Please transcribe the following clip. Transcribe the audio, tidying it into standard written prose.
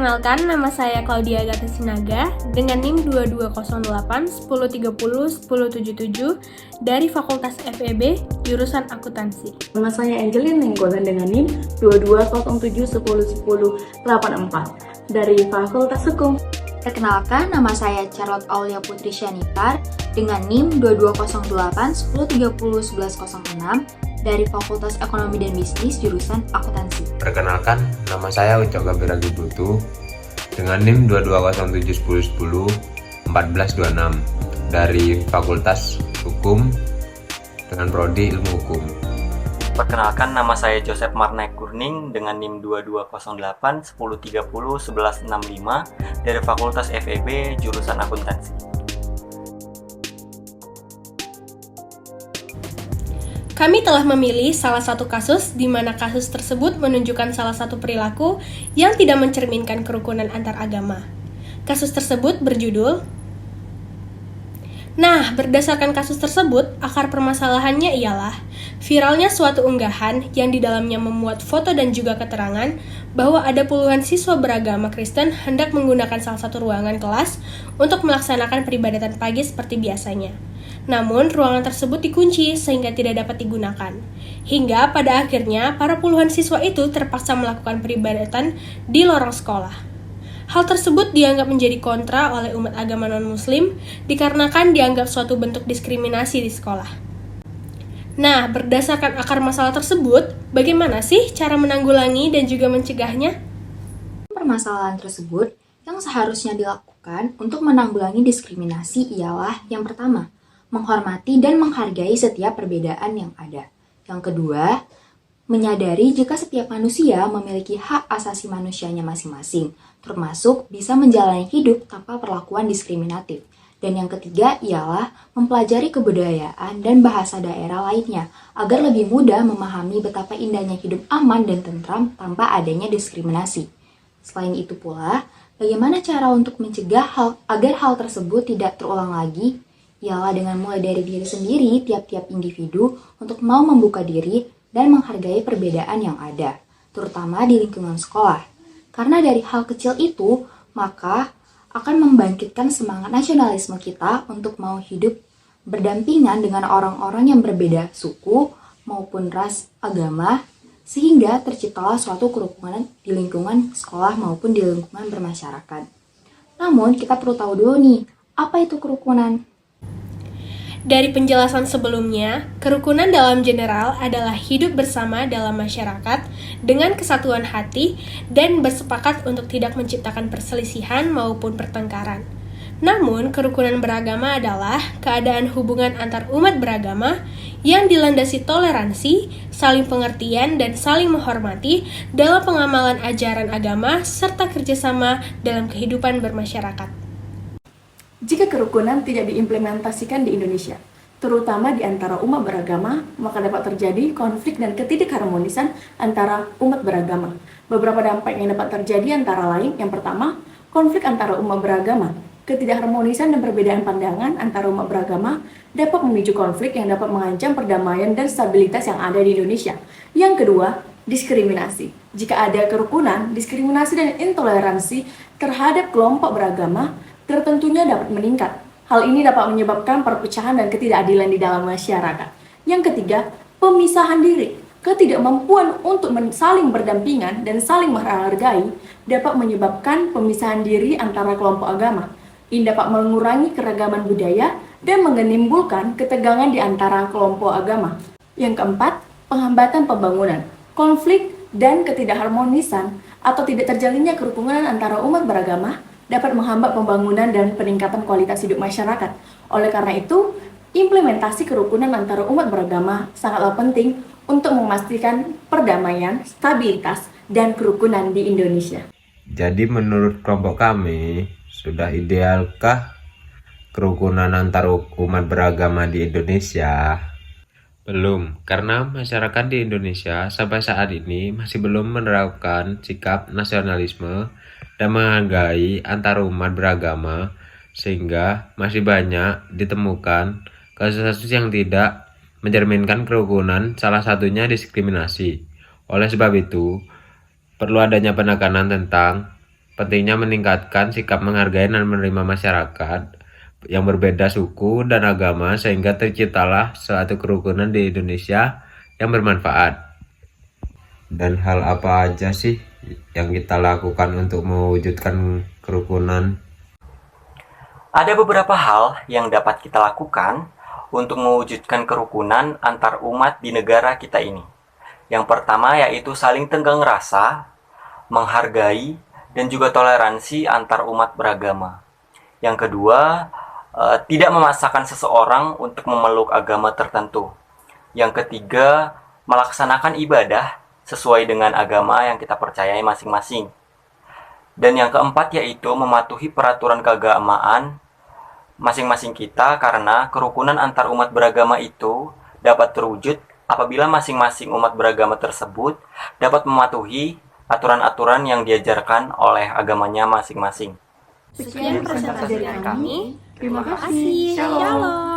Perkenalkan, nama saya Claudia Agatha Sinaga dengan NIM 2208 1030 1077 dari Fakultas FEB, jurusan Akuntansi. Nama saya Angelin Nenggolan dengan NIM 2207 1010 84 dari Fakultas Hukum. Perkenalkan, nama saya Charlotte Aulia Putri Syanipar dengan NIM 2208 1030 1106 dari Fakultas Ekonomi dan Bisnis jurusan Akuntansi. Perkenalkan, nama saya Ucok Gabiragi Butu dengan NIM 2207 1010 1426 dari Fakultas Hukum dengan Prodi Ilmu Hukum. Perkenalkan, nama saya Joseph Marnaik Kurning dengan NIM 2208 1030 1165 dari Fakultas FEB jurusan Akuntansi. Kami telah memilih salah satu kasus di mana kasus tersebut menunjukkan salah satu perilaku yang tidak mencerminkan kerukunan antar agama. Kasus tersebut berjudul. Nah, berdasarkan kasus tersebut, akar permasalahannya ialah viralnya suatu unggahan yang di dalamnya memuat foto dan juga keterangan bahwa ada puluhan siswa beragama Kristen hendak menggunakan salah satu ruangan kelas untuk melaksanakan peribadatan pagi seperti biasanya. Namun, ruangan tersebut dikunci sehingga tidak dapat digunakan. Hingga pada akhirnya, para puluhan siswa itu terpaksa melakukan peribadatan di lorong sekolah. Hal tersebut dianggap menjadi kontra oleh umat agama non-muslim dikarenakan dianggap suatu bentuk diskriminasi di sekolah. Nah, berdasarkan akar masalah tersebut, bagaimana sih cara menanggulangi dan juga mencegahnya? Permasalahan tersebut yang seharusnya dilakukan untuk menanggulangi diskriminasi ialah yang pertama, menghormati dan menghargai setiap perbedaan yang ada. Yang kedua, menyadari jika setiap manusia memiliki hak asasi manusianya masing-masing, termasuk bisa menjalani hidup tanpa perlakuan diskriminatif. Dan yang ketiga ialah mempelajari kebudayaan dan bahasa daerah lainnya, agar lebih mudah memahami betapa indahnya hidup aman dan tentram tanpa adanya diskriminasi. Selain itu pula, bagaimana cara untuk mencegah agar hal tersebut tidak terulang lagi? Ialah dengan mulai dari diri sendiri tiap-tiap individu untuk mau membuka diri dan menghargai perbedaan yang ada, terutama di lingkungan sekolah. Karena dari hal kecil itu, maka akan membangkitkan semangat nasionalisme kita untuk mau hidup berdampingan dengan orang-orang yang berbeda suku maupun ras agama, sehingga terciptalah suatu kerukunan di lingkungan sekolah maupun di lingkungan bermasyarakat. Namun, kita perlu tahu dulu nih, apa itu kerukunan? Dari penjelasan sebelumnya, kerukunan dalam general adalah hidup bersama dalam masyarakat dengan kesatuan hati dan bersepakat untuk tidak menciptakan perselisihan maupun pertengkaran. Namun, kerukunan beragama adalah keadaan hubungan antar umat beragama yang dilandasi toleransi, saling pengertian, dan saling menghormati dalam pengamalan ajaran agama serta kerjasama dalam kehidupan bermasyarakat. Jika kerukunan tidak diimplementasikan di Indonesia, terutama di antara umat beragama, maka dapat terjadi konflik dan ketidakharmonisan antara umat beragama. Beberapa dampak yang dapat terjadi antara lain, yang pertama, konflik antara umat beragama. Ketidakharmonisan dan perbedaan pandangan antara umat beragama dapat memicu konflik yang dapat mengancam perdamaian dan stabilitas yang ada di Indonesia. Yang kedua, diskriminasi. Jika ada kerukunan, diskriminasi dan intoleransi terhadap kelompok beragama tertentunya dapat meningkat. Hal ini dapat menyebabkan perpecahan dan ketidakadilan di dalam masyarakat. Yang ketiga, pemisahan diri. Ketidakmampuan untuk saling berdampingan dan saling menghargai dapat menyebabkan pemisahan diri antara kelompok agama. Ini dapat mengurangi keragaman budaya dan menimbulkan ketegangan di antara kelompok agama. Yang keempat, penghambatan pembangunan. Konflik dan ketidakharmonisan atau tidak terjalinnya kerukunan antara umat beragama dapat menghambat pembangunan dan peningkatan kualitas hidup masyarakat. Oleh karena itu, implementasi kerukunan antara umat beragama sangatlah penting untuk memastikan perdamaian, stabilitas, dan kerukunan di Indonesia. Jadi menurut kelompok kami, sudah idealkah kerukunan antar umat beragama di Indonesia? Belum, karena masyarakat di Indonesia sampai saat ini masih belum menerapkan sikap nasionalisme dan menghargai antar umat beragama, sehingga masih banyak ditemukan kasus-kasus yang tidak mencerminkan kerukunan, salah satunya diskriminasi. Oleh sebab itu, perlu adanya penekanan tentang pentingnya meningkatkan sikap menghargai dan menerima masyarakat yang berbeda suku dan agama sehingga terciptalah suatu kerukunan di Indonesia yang bermanfaat. Dan hal apa aja sih yang kita lakukan untuk mewujudkan kerukunan? Ada beberapa hal yang dapat kita lakukan untuk mewujudkan kerukunan antar umat di negara kita ini. Yang pertama yaitu saling tenggang rasa, menghargai, dan juga toleransi antar umat beragama. Yang kedua, tidak memaksakan seseorang untuk memeluk agama tertentu. Yang ketiga, melaksanakan ibadah sesuai dengan agama yang kita percayai masing-masing. Dan yang keempat yaitu mematuhi peraturan keagamaan masing-masing kita, karena kerukunan antar umat beragama itu dapat terwujud apabila masing-masing umat beragama tersebut dapat mematuhi aturan-aturan yang diajarkan oleh agamanya masing-masing. Sekian presentasi dari kami. Terima kasih. Shalom.